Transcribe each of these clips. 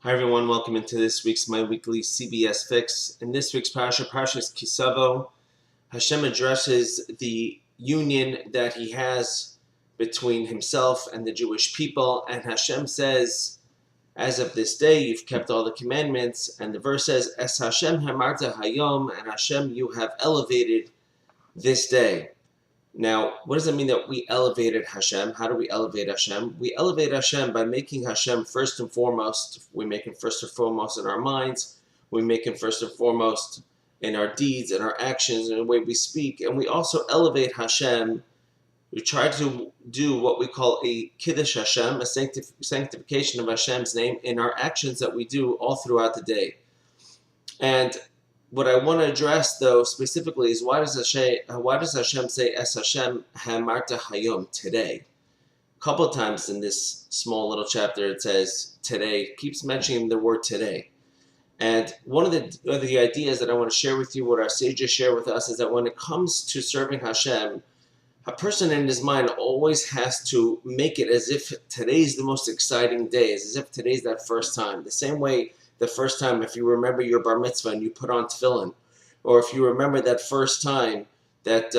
Hi everyone, welcome into this week's My Weekly CBS Fix. In this week's Parsha is Savo. Hashem addresses the union that he has between himself and the Jewish people, and Hashem says, as of this day, you've kept all the commandments, and the verse says, Es Hashem hamarta hayom, and Hashem, you have elevated this day. Now, what does it mean that we elevated Hashem? How do we elevate Hashem? We elevate Hashem by making Hashem first and foremost. We make him first and foremost in our minds. We make him first and foremost in our deeds and our actions and the way we speak. And we also elevate Hashem. We try to do what we call a Kiddush Hashem, a sanctification of Hashem's name in our actions that we do all throughout the day. And what I want to address, though, specifically is why does Hashem say Es Hashem hamarta hayom, today? A couple of times in this small little chapter it says today, keeps mentioning the word today. And one of the ideas that I want to share with you, what our sages share with us, is that when it comes to serving Hashem, a person in his mind always has to make it as if today's the most exciting day, as if today's that first time. The same way the first time, if you remember your bar mitzvah and you put on tefillin, or if you remember that first time that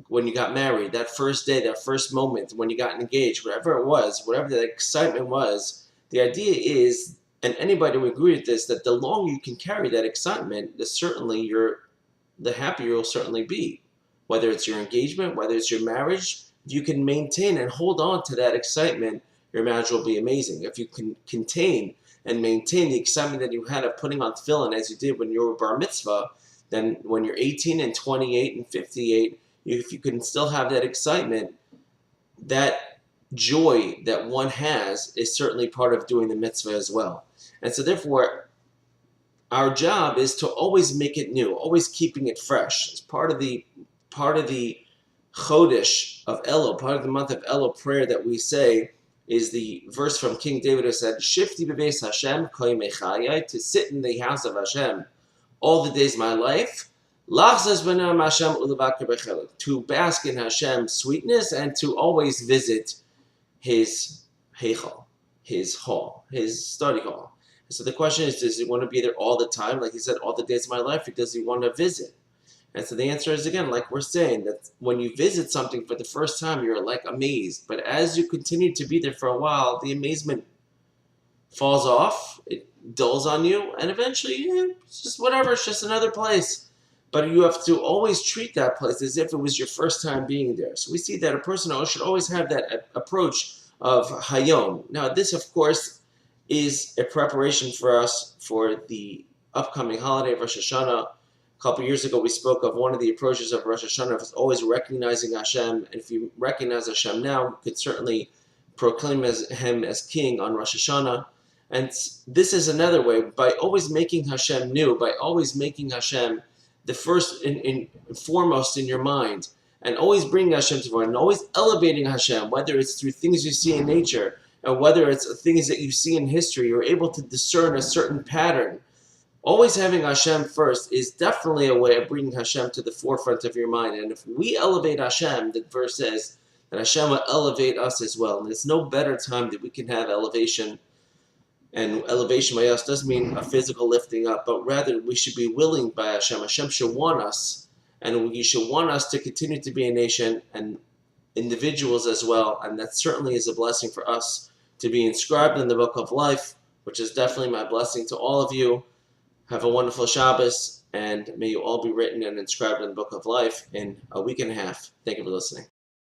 when you got married, that first day, that first moment when you got engaged, whatever it was, whatever the excitement was, the idea is, and anybody would agree with this, that the longer you can carry that excitement, the happier you'll certainly be. Whether it's your engagement, whether it's your marriage, if you can maintain and hold on to that excitement, your marriage will be amazing. If you can contain and maintain the excitement that you had of putting on tefillin as you did when you were bar mitzvah, then when you're 18 and 28 and 58, if you can still have that excitement, that joy that one has is certainly part of doing the mitzvah as well. And so therefore, our job is to always make it new, always keeping it fresh. It's part of the Chodesh of Elul, part of the month of Elul prayer that we say, is the verse from King David who said, Shifti bebeis Hashem kol yemei chayai, to sit in the house of Hashem all the days of my life, lachzas b'nam Hashem u'levakar b'chelek, to bask in Hashem's sweetness and to always visit his heichal, his hall, his study hall. And so the question is, does he want to be there all the time, like he said, all the days of my life, or does he want to visit? And so the answer is, again, like we're saying, that when you visit something for the first time, you're like amazed. But as you continue to be there for a while, the amazement falls off, it dulls on you, and eventually, it's just whatever, it's just another place. But you have to always treat that place as if it was your first time being there. So we see that a person should always have that approach of hayom. Now, this, of course, is a preparation for us for the upcoming holiday of Rosh Hashanah. A couple years ago, we spoke of one of the approaches of Rosh Hashanah is always recognizing Hashem. And if you recognize Hashem now, you could certainly proclaim him as king on Rosh Hashanah. And this is another way, by always making Hashem new, by always making Hashem the first and foremost in your mind, and always bringing Hashem to the and always elevating Hashem, whether it's through things you see in nature, and whether it's things that you see in history, you're able to discern a certain pattern. Always having Hashem first is definitely a way of bringing Hashem to the forefront of your mind. And if we elevate Hashem, the verse says that Hashem will elevate us as well. And there's no better time that we can have elevation. And elevation by us doesn't mean a physical lifting up, but rather we should be willing by Hashem. Hashem should want us, and He should want us to continue to be a nation and individuals as well. And that certainly is a blessing for us to be inscribed in the book of life, which is definitely my blessing to all of you. Have a wonderful Shabbos, and may you all be written and inscribed in the book of life in a week and a half. Thank you for listening.